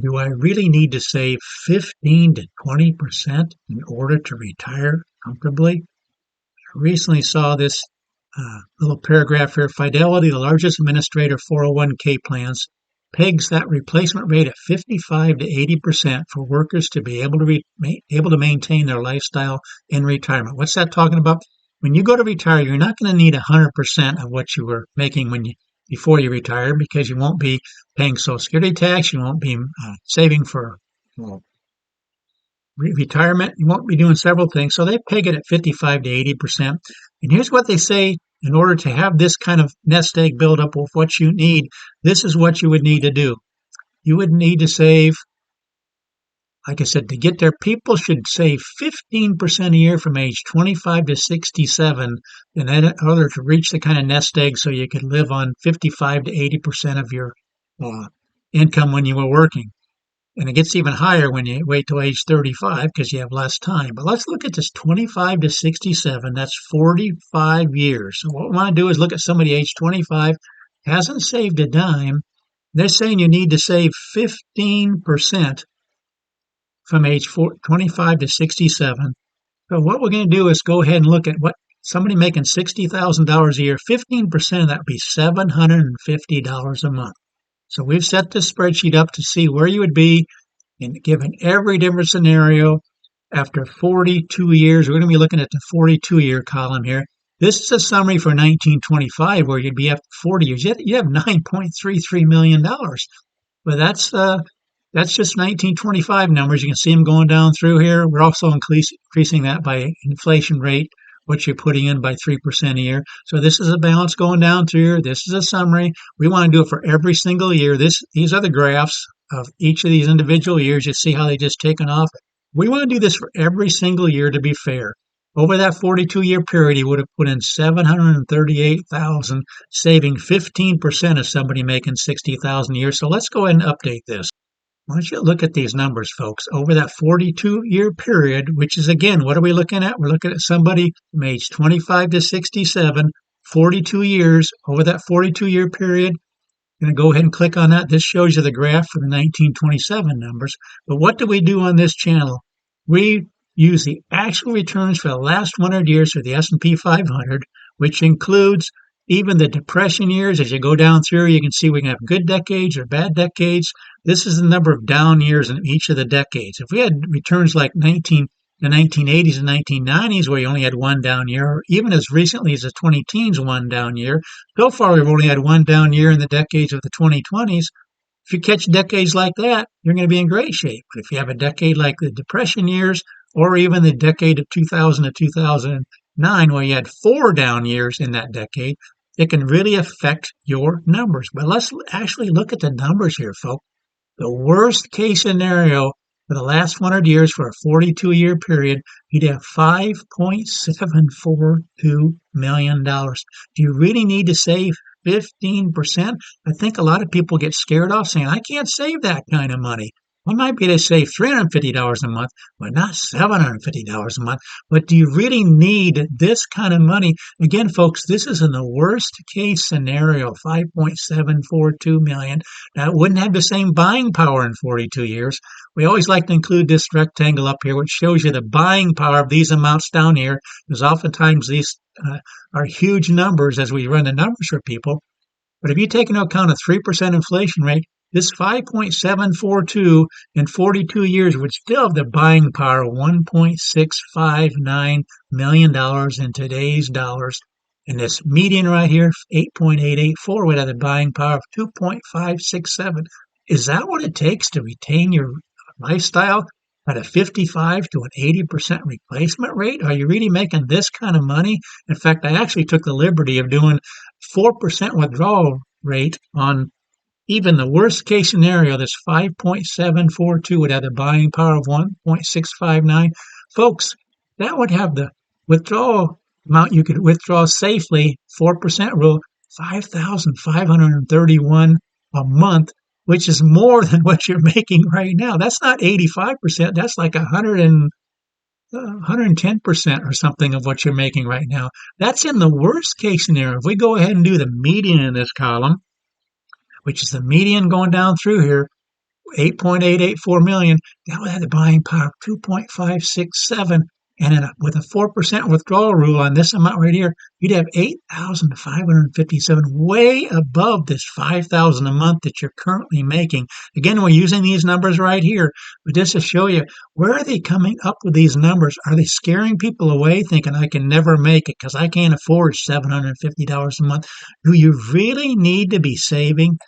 Do I really need to save 15 to 20% in order to retire comfortably? I recently saw this little paragraph here. Fidelity, the largest administrator of 401k plans, pegs that replacement rate at 55 to 80% for workers to be able to maintain their lifestyle in retirement. What's that talking about? When you go to retire, you're not going to need 100% of what you were making before you retire because you won't be paying Social Security tax, you won't be saving for well, retirement. You won't be doing several things. So they peg it at 55 to 80%. And here's what they say in order to have this kind of nest egg buildup of what you need, this is what you would need to do. You would need to save, like I said, to get there, people should save 15% a year from age 25 to 67 in order to reach the kind of nest egg so you could live on 55 to 80% of your uh, income when you were working. And it gets even higher when you wait till age 35 because you have less time. But let's look at this 25 to 67. That's 45 years. So what we want to do is look at somebody age 25, hasn't saved a dime. They're saying you need to save 15% from age 25 to 67. So what we're going to do is go ahead and look at what somebody making $60,000 a year, 15% of that would be $750 a month. So we've set this spreadsheet up to see where you would be and given every different scenario after 42 years. We're going to be looking at the 42-year column here. This is a summary for 1925 where you'd be after 40 years. You have $9.33 million. But that's just 1925 numbers. You can see them going down through here. We're also increasing that by inflation rate, what you're putting in by 3% a year. So this is a balance going down through here. This is a summary. We want to do it for every single year. These are the graphs of each of these individual years. You see how they just taken off. We want to do this for every single year to be fair. Over that 42-year period, he would have put in 738,000, saving 15% of somebody making 60,000 a year. So let's go ahead and update this. Why don't you look at these numbers, folks? Over that 42-year period, which is again, what are we looking at? We're looking at somebody from age 25 to 67, 42 years. Over that 42-year period, I'm going to go ahead and click on that. This shows you the graph for the 1927 numbers. But what do we do on this channel? We use the actual returns for the last 100 years for the S&P 500, which includes even the depression years. As you go down through, you can see we can have good decades or bad decades. This is the number of down years in each of the decades. If we had returns like the 1980s and 1990s, where you only had one down year, or even as recently as the 2010s, one down year, so far we've only had one down year in the decades of the 2020s. If you catch decades like that, you're going to be in great shape. But if you have a decade like the depression years, or even the decade of 2000 to 2009, where you had four down years in that decade, it can really affect your numbers. But let's actually look at the numbers here, folks. The worst case scenario for the last 100 years for a 42-year period, you'd have $5.742 million. Do you really need to save 15%? I think a lot of people get scared off saying, I can't save that kind of money. I might be able to save $350 a month, but not $750 a month. But do you really need this kind of money? Again, folks, this is in the worst case scenario, 5.742 million. Now, it wouldn't have the same buying power in 42 years. We always like to include this rectangle up here, which shows you the buying power of these amounts down here, because oftentimes these are huge numbers as we run the numbers for people. But if you take into account a 3% inflation rate, this 5.742 in 42 years would still have the buying power of $1.659 million in today's dollars. And this median right here, 8.884, would have the buying power of 2.567. Is that what it takes to retain your lifestyle at a 55 to an 80% replacement rate? Are you really making this kind of money? In fact, I actually took the liberty of doing 4% withdrawal rate on even the worst case scenario. This 5.742 would have the buying power of 1.659. Folks, that would have the withdrawal amount you could withdraw safely, 4% rule, 5,531 a month, which is more than what you're making right now. That's not 85%. That's like 110% or something of what you're making right now. That's in the worst case scenario. If we go ahead and do the median in this column, which is the median going down through here, 8.884 million. That would have the buying power of 2.567. And with a 4% withdrawal rule on this amount right here, you'd have 8,557, way above this 5,000 a month that you're currently making. Again, we're using these numbers right here, but just to show you, where are they coming up with these numbers? Are they scaring people away thinking I can never make it because I can't afford $750 a month? Do you really need to be saving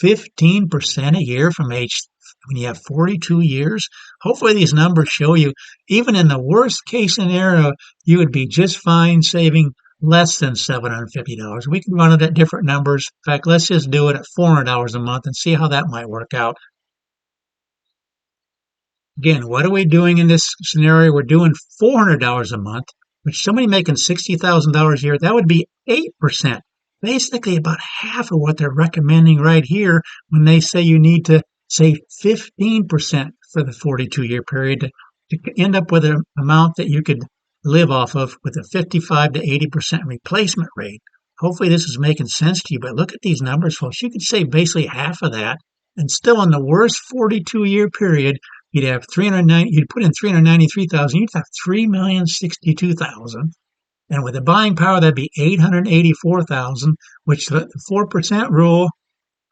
15% a year from age when you have 42 years? Hopefully these numbers show you, even in the worst case scenario, you would be just fine saving less than $750. We can run it at different numbers. In fact, let's just do it at $400 a month and see how that might work out. Again, what are we doing in this scenario? We're doing $400 a month, which somebody making $60,000 a year, that would be 8%. Basically about half of what they're recommending right here when they say you need to save 15% for the 42-year period to end up with an amount that you could live off of with a 55 to 80% replacement rate. Hopefully this is making sense to you, but look at these numbers, folks. You could save basically half of that, and still in the worst 42-year period, you'd put in 393,000, you'd have 3,062,000. And with the buying power, that'd be 884,000, which the 4% rule,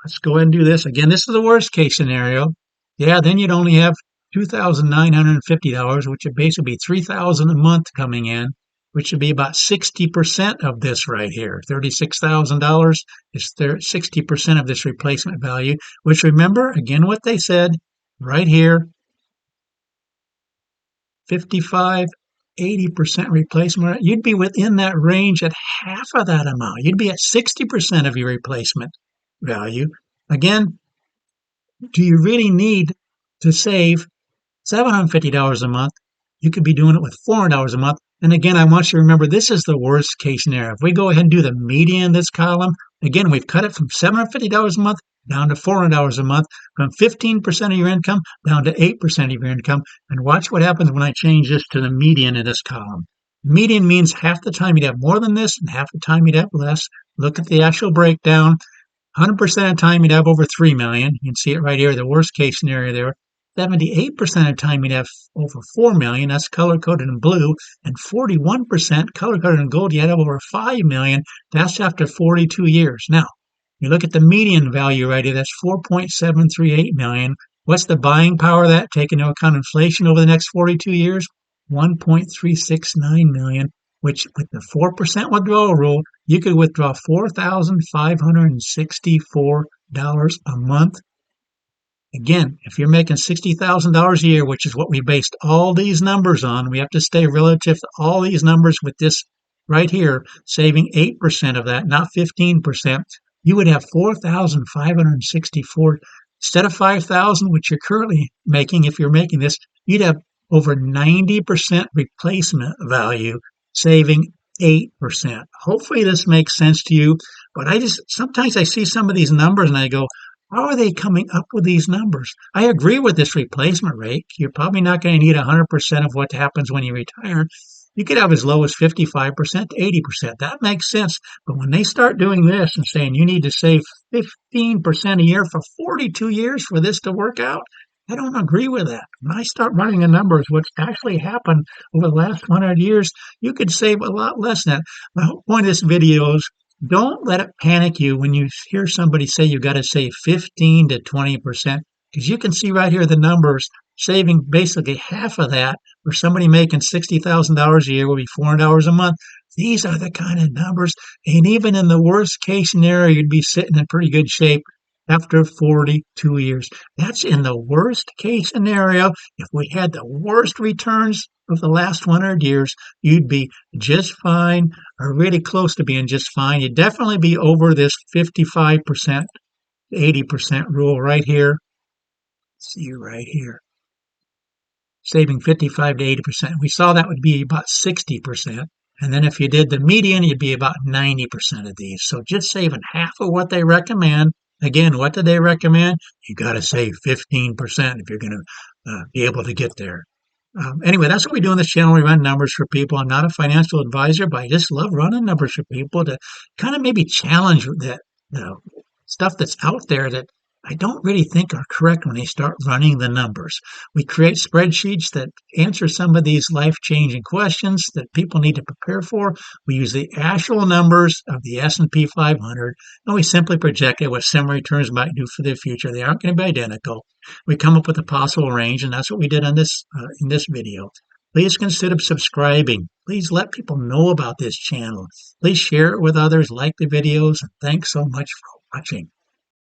let's go ahead and do this. Again, this is the worst case scenario. Yeah, then you'd only have $2,950, which would basically be $3,000 a month coming in, which would be about 60% of this right here. $36,000 is 60% of this replacement value, which, remember, again, what they said right here, 55, 80% replacement, you'd be within that range at half of that amount. You'd be at 60% of your replacement value. Again, do you really need to save $750 a month? You could be doing it with $400 a month. And again, I want you to remember, this is the worst case scenario. If we go ahead and do the median in this column, again, we've cut it from $750 a month down to $400 a month, from 15% of your income down to 8% of your income. And watch what happens when I change this to the median in this column. Median means half the time you'd have more than this and half the time you'd have less. Look at the actual breakdown. 100% of the time you'd have over 3 million. You can see it right here, the worst case scenario there. 78% of the time you'd have over 4 million, that's color coded in blue, and 41% color coded in gold, you'd have over 5 million. That's after 42 years. Now, you look at the median value right here, that's 4.738 million. What's the buying power of that, taking into account inflation over the next 42 years? 1.369 million, which with the 4% withdrawal rule, you could withdraw $4,564 a month. Again, if you're making $60,000 a year, which is what we based all these numbers on, we have to stay relative to all these numbers with this right here, saving 8% of that, not 15%. You would have 4,564 instead of 5,000, which you're currently making. If you're making this, you'd have over 90% replacement value, saving 8%. Hopefully this makes sense to you, but sometimes I see some of these numbers and I go, how are they coming up with these numbers? I agree with this replacement rate. You're probably not going to need 100% of what happens when you retire. You could have as low as 55% to 80%. That makes sense. But when they start doing this and saying you need to save 15% a year for 42 years for this to work out, I don't agree with that. When I start running the numbers, what's actually happened over the last 100 years, you could save a lot less than that. My whole point of this video is don't let it panic you when you hear somebody say you got to save 15 to 20%, because you can see right here the numbers, saving basically half of that for somebody making $60,000 a year will be $400 a month. These are the kind of numbers, and even in the worst case scenario, you'd be sitting in pretty good shape after 42 years. That's in the worst case scenario. If we had the worst returns of the last 100 years, you'd be just fine, or really close to being just fine. You'd definitely be over this 55%, 80% rule right here. See right here. Saving 55 to 80%. We saw that would be about 60%. And then if you did the median, you'd be about 90% of these. So just saving half of what they recommend. Again, what do they recommend? You got to save 15% if you're going to be able to get there. Anyway, that's what we do on this channel. We run numbers for people. I'm not a financial advisor, but I just love running numbers for people to kind of maybe challenge that stuff that's out there that I don't really think are correct when they start running the numbers. We create spreadsheets that answer some of these life-changing questions that people need to prepare for. We use the actual numbers of the S&P 500, and we simply project what similar returns might do for the future. They aren't going to be identical. We come up with a possible range, and that's what we did on this in this video. Please consider subscribing. Please let people know about this channel. Please share it with others, like the videos, and thanks so much for watching.